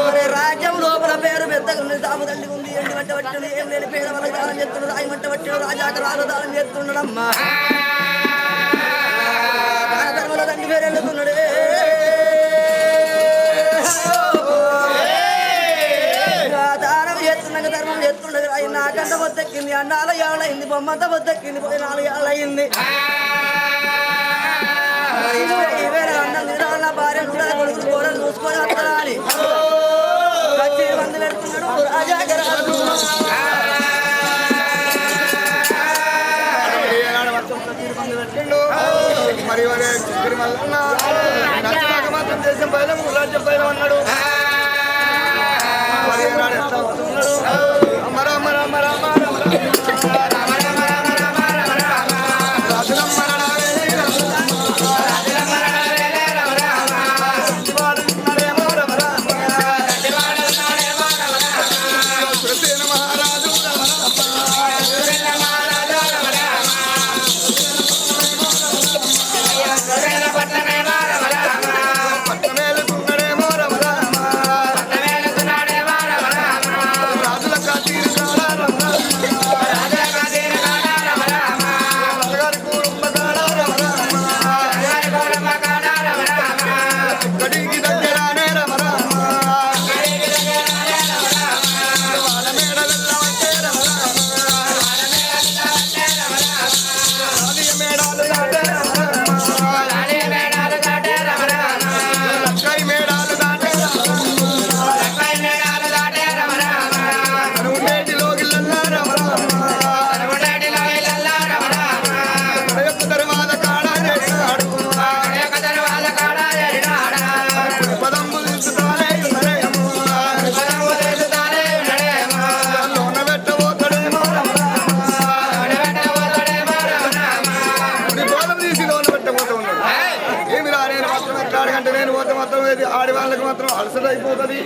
ఉంది రాజ్యం లోపల పేరు పెద్దగా తాము తండ్రి ఉంది ఎండి వంట పట్టింది ఏం లేని పేద వల్ల దానం చేస్తున్నాడు ఆయన వంట పట్టిన రాజాక రాజు దానం చేస్తున్నాడమ్మా దాన ధర్మల తండ్రి పేరు వెళ్తున్నాడే దానం చేస్తున్నాక ధర్మం చేస్తుండగా ఆయన నాకంట బొద్దెక్కింది అన్నాల ఏళ్ళయింది బొమ్మంత బొద్దెక్కింది 4 ఏళ్ళయింది నా భార్య చూడాలి కొడుకులు కూరలు చూసుకొని వస్తారా అని వచ్చి మంది పెడుతున్నాడు రాజాగరాజు మరి మాత్రం దేశం పైన రాజ్యం పైన అన్నాడు ఆడవాళ్ళకి మాత్రం అలసట అయిపోతుంది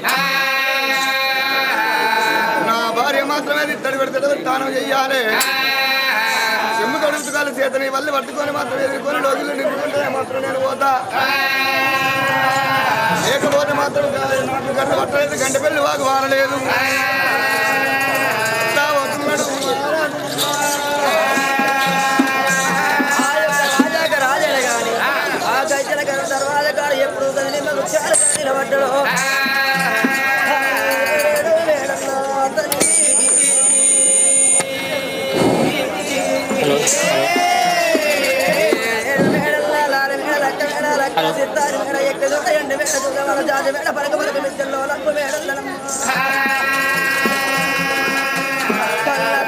నా భార్య మాత్రమే ఇత్తడి పెడితే తానం చెయ్యాలి చెమ్ము కడుగుతుకాలు చేతని వల్లి పట్టుకొని మాత్రం ఎదుర్కొని లోగిళ్ళు నింపుకుంటే మాత్రం నేను పోతా లేకపోతే మాత్రం నాకు గంట పట్టలేదు గంట పెళ్లి వాకు వారలేదు ఎప్పుడు నిలబడ్డాడు జాతి మేడ పలక పలక మిద్దెల్లో లక్కు మేడల్లనమ్మ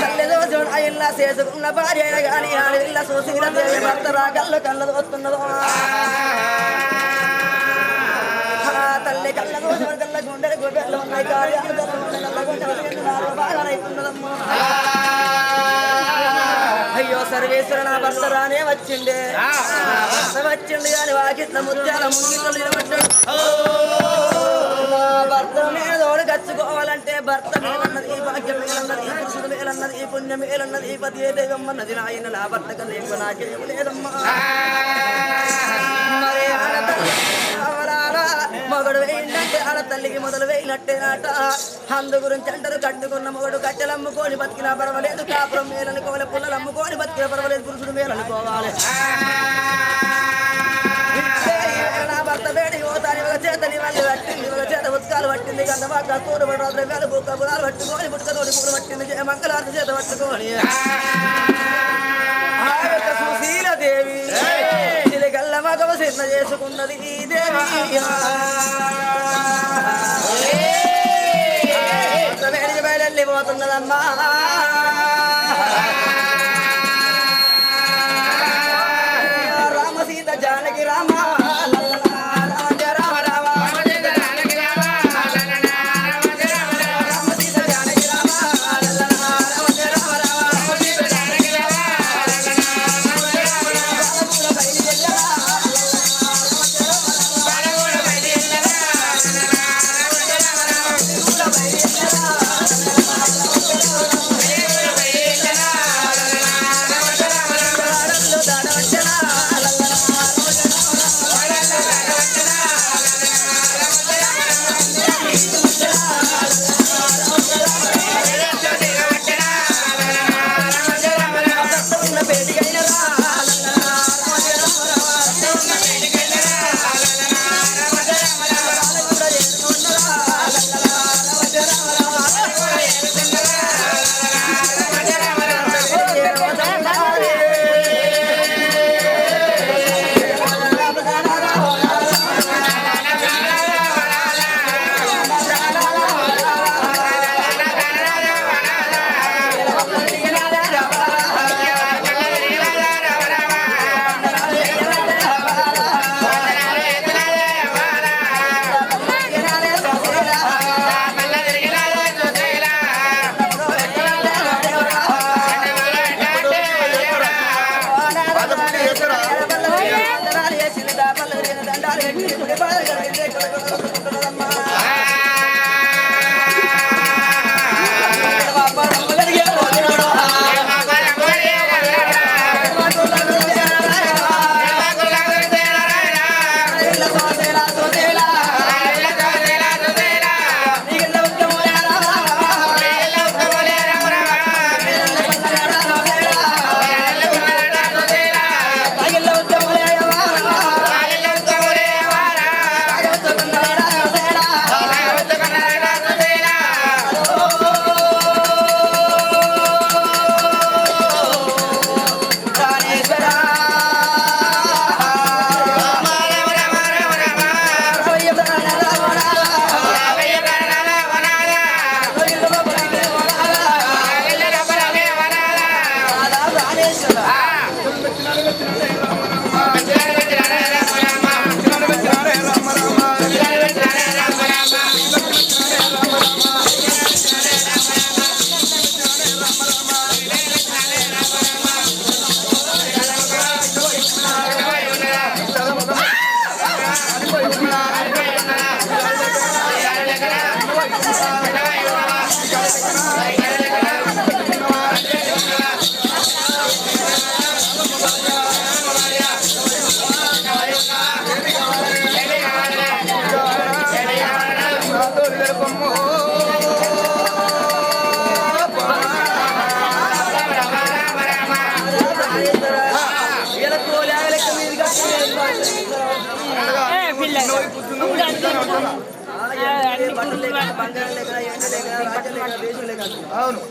తల్లిదోజుడు అయిల్లా చేసుకున్న భార్య గాని ఆడిల్లా చూసిన దేవి భర్త రాగల్లో కళ్ళదు వస్తున్నదో తల్లి కళ్ళ దోషం కళ్ళ గుండెలు గుడ్డలు ఉన్నాయి కార్యాలు కళ్ళ గుండెలు బాగా అవుతున్నదమ్మా అయ్యో సర్వేశ్వర నా భర్త రానే వచ్చిండే వచ్చిండు కానీ వాకిట్ల ముత్యాల ముంగిట్లు నిలబడ్డాడు భర్త మీద కచ్చుకోవాలంటే భర్త మేలన్నది ఈ భాగ్యం మేలన్నది ఈ పురుషుడు మేలన్నది ఈ పుణ్యం మేలన్నది ఈ పతి ఏ దైవం అన్నది నాయన నా భర్త కన్నా ఎక్కువ నాకేం లేదమ్మా మరి మొగడు వేయిందంటే ఆడ తల్లికి మొదలు వేయినట్టేనాట అందు గురించి అంటారు కట్టుకున్న మొగడు కట్టెలు అమ్ముకొని బతికినా పర్వాలేదు కాపురం మేలనుకోవాలి పుల్లలు అమ్ముకొని బతికినా పర్వాలేదు పురుషుడు మేలనుకోవాలి నా భర్త వేడి పోతాని ఒక చేతని వాళ్ళు పట్టింది ఒక చేత ఉత్కాలు పట్టింది గంధమాక తూరు ద్రవ్యాలు బుక్క బుధాలు పట్టుకొని బుట్టతోటి పూలు పట్టింది మంగళారతి చేత పట్టుకొని ఆ యొక్క సుశీలదేవి గల్ల మగవ సిద్ధ చేసుకున్నది ఈ దేవి వేడికి బయలుపోతున్నదమ్మా రామ సీత జానకి రామ అవును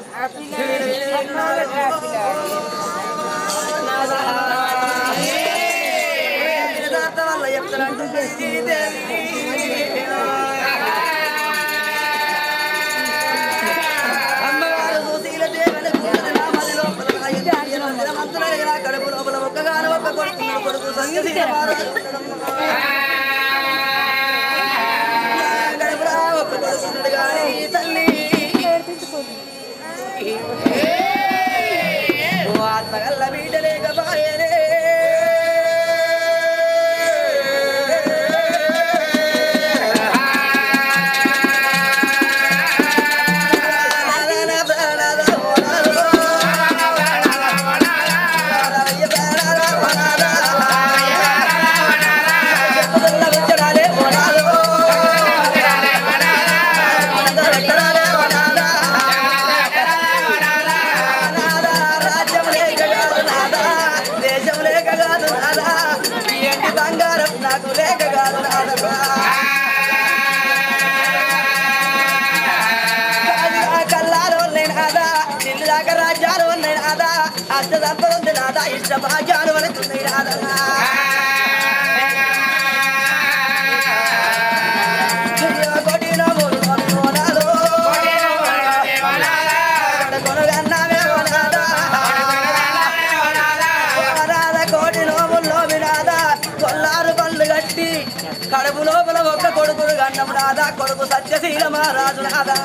వల్ల చెప్తానంటే అమ్మగారు చూసీల దేవుని నామది లోపల మంత్రులు కడుపు లోపల ఒక్కగాను ఒక్క కొడుకు సంగతి గడుపురా ఒక్క కొడుకున్నాడు కానీ తల్లి ఆత్మగల్ల బీట లేకపాయనే రాజ్యాలు ఉన్నాయి నాదా అర్థ సంపద నాదా ఇష్ట భాగ్యాలు వలకున్నాయి నాదా కోటి నోముల్లో వినాదా కొల్లారు పళ్ళు కట్టి కడుపు లోపల ఒక్క కొడుకుడు గన్నము నాదా కొడుకు సత్యశీల మహారాజు నాదా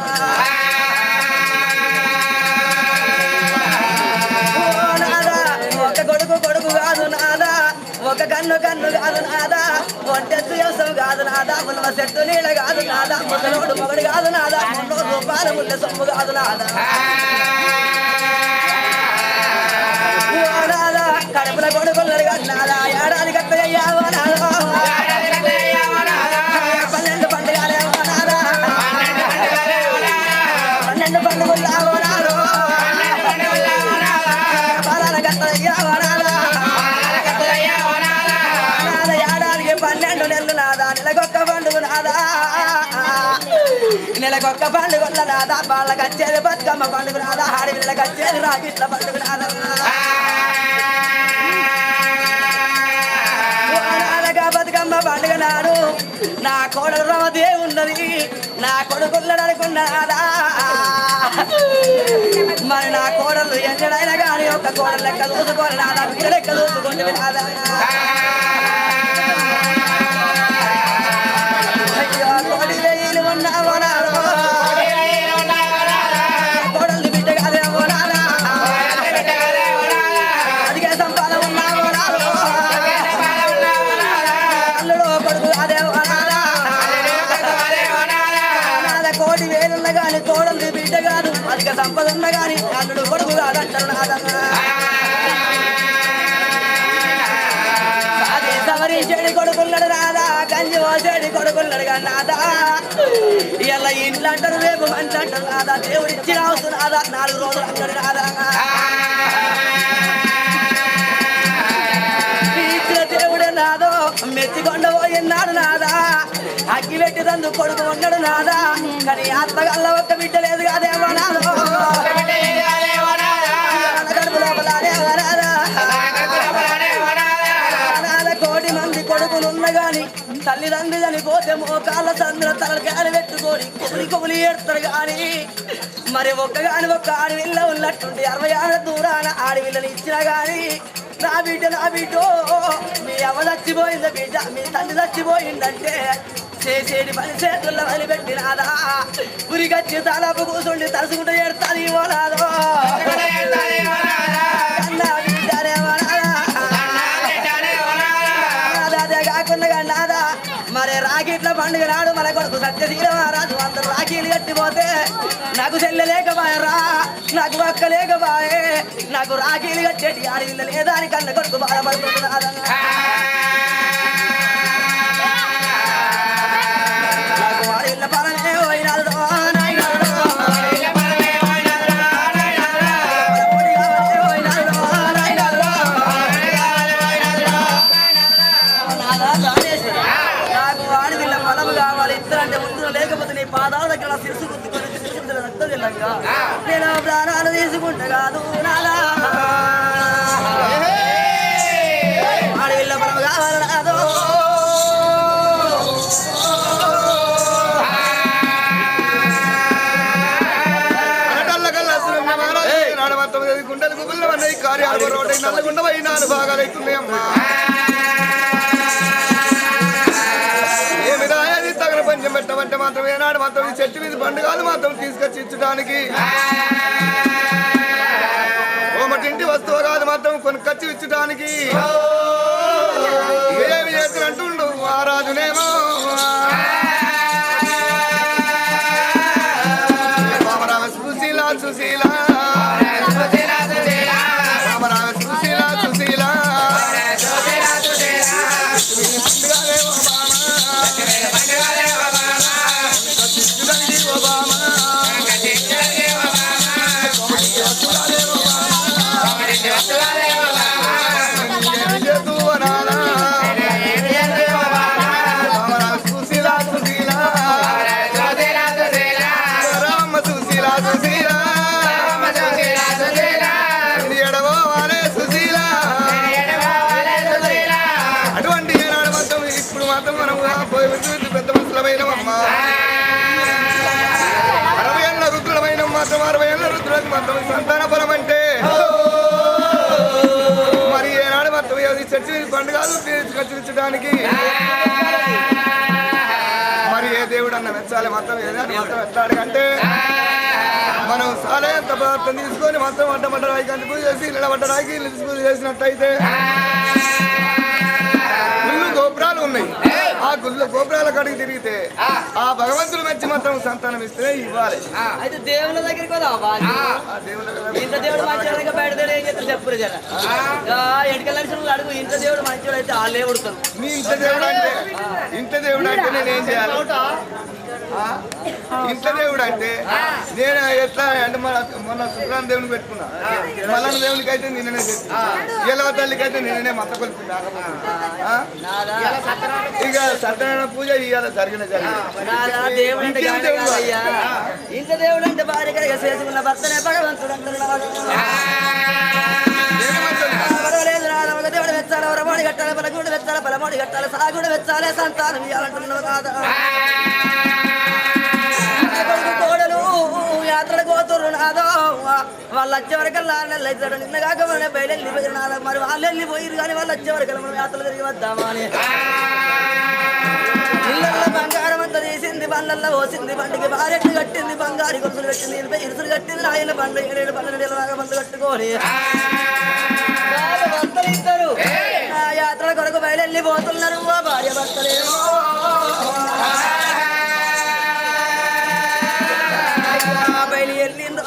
కొడుకు కాదు నాదా ఒక కన్ను కాదు నాదా ఒంటెత్తు వ్యవసం కాదు నాదా మున్న చెట్టు నీళ్ళ కాదు నాదా ముసలోడు మొగడు కాదు నాదా 300 రూపాయల ముళ్ళ సొమ్ము కాదు నాదా నాదా కడుపుల కొడుకున్నారు కాదు నాదా ఏడాది కట్ట అయ్యావా నాదా 12 పండుగలేవో నాదా 12 పండుగలావో నాదో పలాన కట్ట అయ్యావా నెలకొక్క పండుగ నాదా వాళ్ళకి వచ్చేది బతుకమ్మ పండుగ నాదా ఆడి వీళ్ళకి వచ్చేది రాగిట్ల పండుగ నాదా బతుకమ్మ పండుగ నాడు నా కోడలు రమదే ఉన్నది నా కొడుకున్నాడు అనుకున్నాదా మరి నా కోడలు ఎన్నడైనా కానీ ఒక కోడలు లెక్క చూసుకోవాలి నాదా మీరు లెక్క చూసుకోండి నాదా కోడలు బిడ్డ కాదేమో నాదా అదిగే సంపాదన ఉన్నావో నాదో అల్లుడు కొడుకు కాదేమో నాదా సంపద ఉన్న గాని అల్లుడు కొడుకు కాదంటారు నాదన్నా సవరి చెడి కొడుకున్నాడు నాదా కంచి ఓసేడి కొడుకున్నాడు కానీ నాదా ఇలా ఇంట్లో అంటారు రేపు మంచి అంటారు నాదా దేవుడు ఇచ్చిన అవసరం నాదా 4 రోజులు అంటాడు నాదా ఇచ్చిన దేవుడే నాదో మెచ్చికొండ పోయినాడు నాదా అగ్గి పెట్టి తందు కొడుకు ఉన్నాడు నాదా కానీ అత్తగల్ల ఒక్క బిడ్డ లేదు కాదేమో నాదో కడుపు లోపల కోటి మంది కొడుకులున్న గాని తల్లిదండ్రి చనిపోతే మోకాళ్ళ సంద్ర తలకాయలు పెట్టుకొని కొబులి ఏడతారు గాని మరి ఒక్క ఆడవిల్ల ఉన్నట్టుండి 60 ఏళ్ళ దూరాన ఆడవిల్లని ఇచ్చినా గాని నా బిడ్డో మీ అవ్వ చచ్చిపోయింది బిడ్డ మీ తల్లి చచ్చిపోయిందంటే చేసేది పని చేతుల్లో వదిలిపెట్టినాదా ఉరిగచ్చి తలపు కూర్చుండి తలుసుకుంటూ ఏడతాది ఇవ్వనాదో నాదా మరి రాఖీట్ల పండుగ నాడు మన కొడుకు సత్యశీలరాజు అందరూ రాఖీలు కట్టిపోతే నాకు చెల్లె లేకపాయరా నాకు అక్క లేకపాయే నాకు రాఖీలు కట్టేటి ఆడవిల్ల లేదా అని కన్న కొడుకు బాధపడుతున్నాడు నాకు ఆడవిల్ల పరమే పోయినాడు ఇద్దరంటే ముందు లేకపోతే నీ పాదాల దగ్గర శిరసు గుర్తుకొని రక్తం తెల్లంగా నేను ప్రాణాలు తీసుకుంటా కాదు నాదా ఆడవిల్ల పరమ కావాలి నాదో గుండెలు గుబుల్లో ఉన్నాయి కార్యాలు రోడ్డు నల్లగుండ 4 భాగాలు అవుతున్నాయి అమ్మా పంచం పెట్టమంటే మాత్రం ఏనాడు మాత్రం ఈ చెట్టు మీద పండుగలు మాత్రం తీసుకొచ్చి ఇచ్చడానికి ఓమటింటి వస్తువు కాదు మాత్రం కొనుక్కొచ్చి ఇచ్చడానికి ఏమి చేసినట్టుండు ఆ రాజునేమో రామరామ సుశీల సుశీల రామరామ సుశీల సుశీల పెద్ద మనుషులమైనమ్మా 60 ఏళ్ళ రుద్రులమైన మాత్రం 60 ఏళ్ళ రుద్రులకు మాత్రం సంతాన బలం అంటే మరి ఏనాడు మొత్తం చర్చి పండుగలు తీసుకొచ్చించడానికి మరి ఏ దేవుడు అన్న మెచ్చాలి మొత్తం ఏదైనా మొత్తం ఎత్తాడు అంటే మనం సాలయంత పదార్థం తీసుకొని మొత్తం వంట రాయికి పూజ చేసి నిలబడ్డ రాయికి పూజ చేసినట్టయితే గోపురాలు ఉన్నాయి ఆ గుళ్ళు గోపురాల కాడికి తిరిగితే ఆ భగవంతుడు మంచి మాత్రం సంతానం ఇస్తే ఇవ్వాలి అయితే దేవుళ్ళ దగ్గరికి ఇంత దేవుడు మంచిగా బయట ఏం చేస్తారు చెప్పురు జర ఎటుకెళ్ళాల్సిన అడుగు ఇంత దేవుడు మంచివాడు అయితే వాళ్ళే ఉడతారు నీ ఇంత దేవుడు అంటే నేనేం చేయాలి ఇంత దేవుడు అంటే నేను ఎట్లా అంటే మొన్న శుక్రాన్ దేవుని పెట్టుకున్నా మల్లన్న దేవునికి అయితే నిన్ననే ఎలవ తల్లికి అయితే నిన్ననే మత కొలుపుకున్నా ఇక సత్యనారాయణ పూజ ఇవాళ జరిగిన ఇంత దేవుడు అంటే భార్య కలిగ చేసుకున్న భర్తనే భగవంతుడు అంటున్నాడు దేవుడు వెచ్చాలి వరమోడి కట్టాలి పలగూడు వెచ్చాలి పలమోడి కట్టాలి సాగుడు వెచ్చాలి సంతానం ఇవ్వాలంటున్నావు కాదా కోడలు యాత్ర కోతురు నాదో వాళ్ళు వచ్చే వరకల్లా నెల అవుతాడు నిన్న కాక మన బయట వెళ్ళిపోయారు నాదో మరి వాళ్ళు వెళ్ళిపోయారు కానీ వాళ్ళు వచ్చే వరకల్లా మనం యాత్రలు తిరిగి వద్దామా అని ఇళ్ళల్లో బంగారం అంతా తీసింది బండ్లల్లో పోసింది బండికి భార్యట్లు కట్టింది బంగారు గొలుసులు కట్టింది ఇరుసులు కట్టింది నాయన బండ్లు 7 12 బండ్లు కట్టుకొని భర్తలు ఇద్దరు యాత్రల కొరకు బయలు వెళ్ళిపోతున్నారు భార్య భర్తలేమో బయలు వెళ్ళిందో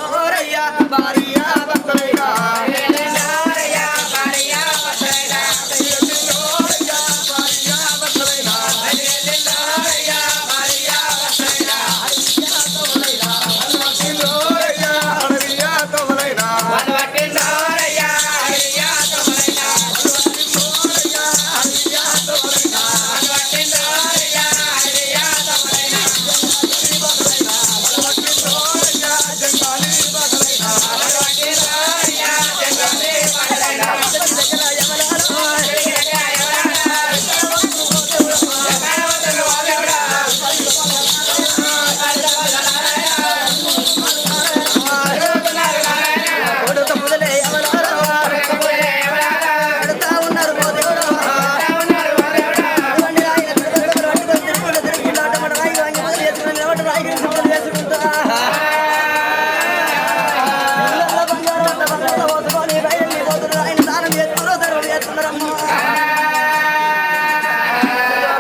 చేస్తున్నారమ్మా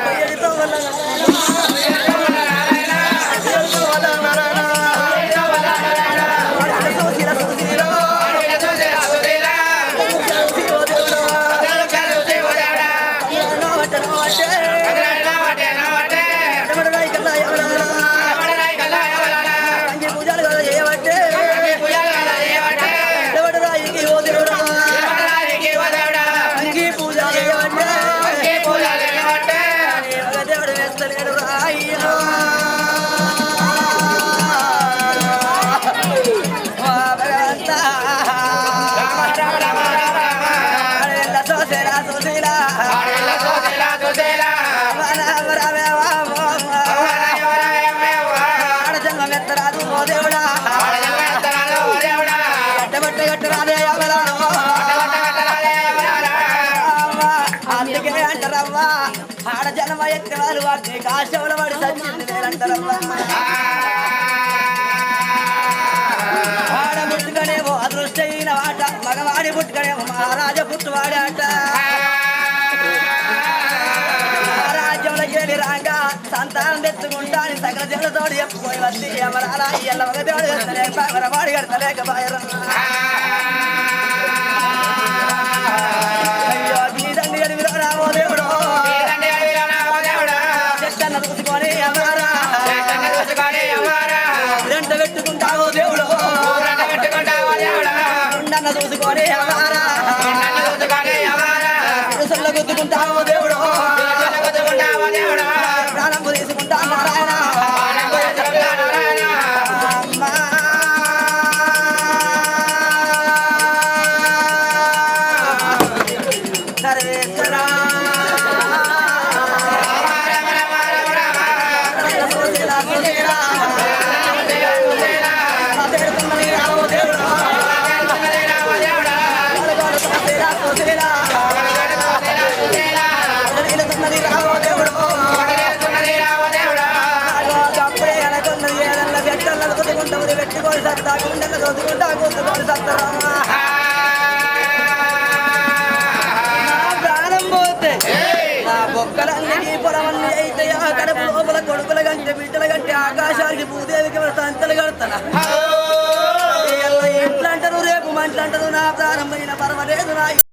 బయటితో వల్ల అందుకే అంటారమ్మా ఆడ జన్మ ఎత్తి వాళ్ళు వాడిని కాశవుల వాడి సచ్చింది నేనంటారమ్మా ఆడ పుట్టుకనేమో అదృష్టమైన వాట మగవాడి పుట్టుకనేమో మహారాజ పుట్టువాడి ఆట రాజ్యంలోకి రాగా సంతానం తెచ్చుకుంటాను సకల జనులతోడు చెప్పుకోయి వచ్చి ఎవరాలా ఇళ్ళ మగదేవుడు కడతలేక మరవాడి కడతలేక బాయరమ్మా అయ్యో నీదండి అని విరామో దేవుడు చెట్టన్న చూసుకొని అమ్మారా రెంట పెట్టుకుంటావో దేవుడు ఉండన్న చూసుకొని అమ్మారా పురుషుల్లో గుద్దుకుంటావో దేవుడు ప్రాణంపు తీసుకుంటా నారాయణ అమ్మా సర్వేశ్వరా పెట్టుకోని సత్తా గుండెలు దోచుకుంటా కూతుకొని సత్తరమ్మా ప్రాణం పోతే నా బొక్కలన్నీ పొలవన్నీ అయితే ఆ కడుపు లోపల కొడుకుల కంటే బిడ్డల కంటే ఆకాశానికి భూదేవికి సంతలు కడతాను ఇంట్లో అంటారు రేపు మంటలు అంటారు నా ప్రారంభమైన పర్వాలేదు నా